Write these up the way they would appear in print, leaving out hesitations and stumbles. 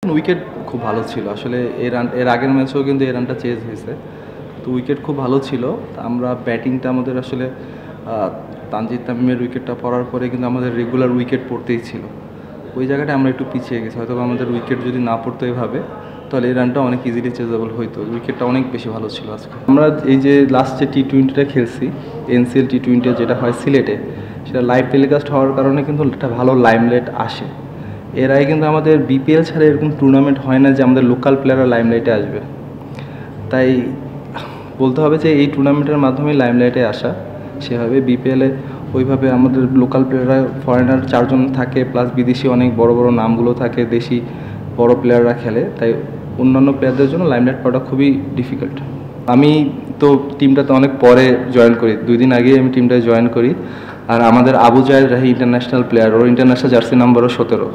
Wicket খুব ভালো ছিল আসলে। এর আগের ম্যাচেও কিন্তু এই রানটা চেজ হয়েছে। তো উইকেট খুব ভালো ছিল। আমরা ব্যাটিংটা আমাদের আসলে তানজিদ তামিমের উইকেটটা পড়ার পরে কিন্তু আমাদের রেগুলার উইকেট পড়তেই ছিল। ওই জায়গাটা আমরা একটু পিছিয়ে গেছি। হয়তো আমাদের উইকেট যদি না পড়তো এভাবে, তাহলে এই রানটা অনেক ইজিলি চেজেবল হইতো। উইকেটটা অনেক বেশি ভালো ছিল আজকে। আমরা এই যে লাস্ট যে টি-20টা খেলছি, এনসিএল টি-20 যেটা হয় সিলেটে, সেটা লাইভ টেলিকাস্ট হওয়ার কারণে কিন্তু একটা ভালো লাইমলাইট আসে। এর আগে কিন্তু আমাদের বিপিএল ছাড়া এরকম টুর্নামেন্ট হয় না যে আমাদের লোকাল প্লেয়াররা লাইমলাইটে আসবে। তাই বলতে হবে যে এই টুর্নামেন্টের মাধ্যমে লাইমলাইটে আসা। সেভাবে বিপিএলে ওইভাবে আমাদের লোকাল প্লেয়াররা, ফরেনার 4 জন থাকে, প্লাস বিদেশি অনেক বড় বড় নামগুলো থাকে, দেশি বড় প্লেয়াররা খেলে। তাই অন্যান্য প্লেয়ারদের জন্য লাইমলাইট পাওয়াটা খুবই ডিফিকাল্ট। আমি তো টিমটাতে অনেক পরে জয়েন করি, 2 দিন আগেই আমি টিমটায় জয়েন করি। আর আমাদের আবু জায়েদ রাহি ইন্টারন্যাশনাল প্লেয়ার, ওর ইন্টারন্যাশনাল জার্সি নাম্বারও 17।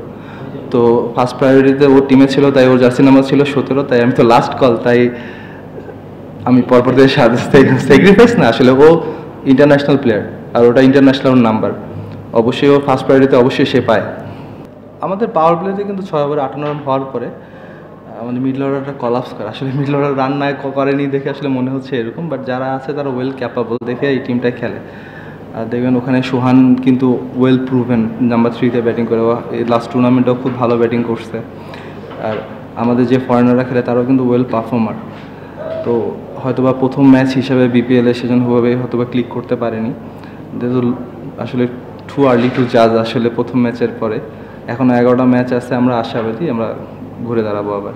তো ফার্স্ট প্রায়োরিটিতে ওর টিমে ছিল, তাই ওর জার্সি নাম্বার ছিল 17। তাই আমি তো লাস্ট কল, তাই আমি পরপর দিয়ে স্যাক্রিফাইস না, আসলে ও ইন্টারন্যাশনাল প্লেয়ার আর ওটা ইন্টারন্যাশনাল নাম্বার, অবশ্যই ও ফার্স্ট প্রায়োরিটিতে অবশ্যই সে পায়। আমাদের পাওয়ার প্লেতে কিন্তু 6 ওভারে 58 রান হওয়ার পরে আমাদের মিডল অর্ডারটা কলাপস করে। আসলে মিডল অর্ডার রান না করেনি দেখে আসলে মনে হচ্ছে এরকম, বাট যারা আছে তারা ওয়েল ক্যাপাবল দেখে এই টিমটা খেলে। আর দেখবেন ওখানে সোহান কিন্তু ওয়েল প্রুভেন, নাম্বার 3-তে ব্যাটিং করে। এই লাস্ট টুর্নামেন্টেও খুব ভালো ব্যাটিং করছে। আর আমাদের যে ফরেনাররা খেলে তারাও কিন্তু ওয়েল পারফর্মার। তো হয়তোবা প্রথম ম্যাচ হিসাবে বিপিএলে সেজন্য হয়তোবা ক্লিক করতে পারেনি। আসলে টু আর্লি টু জাজ আসলে প্রথম ম্যাচের পরে। এখনও 11টা ম্যাচ আছে, আমরা আশাবাদী আমরা ঘুরে দাঁড়াবো আবার।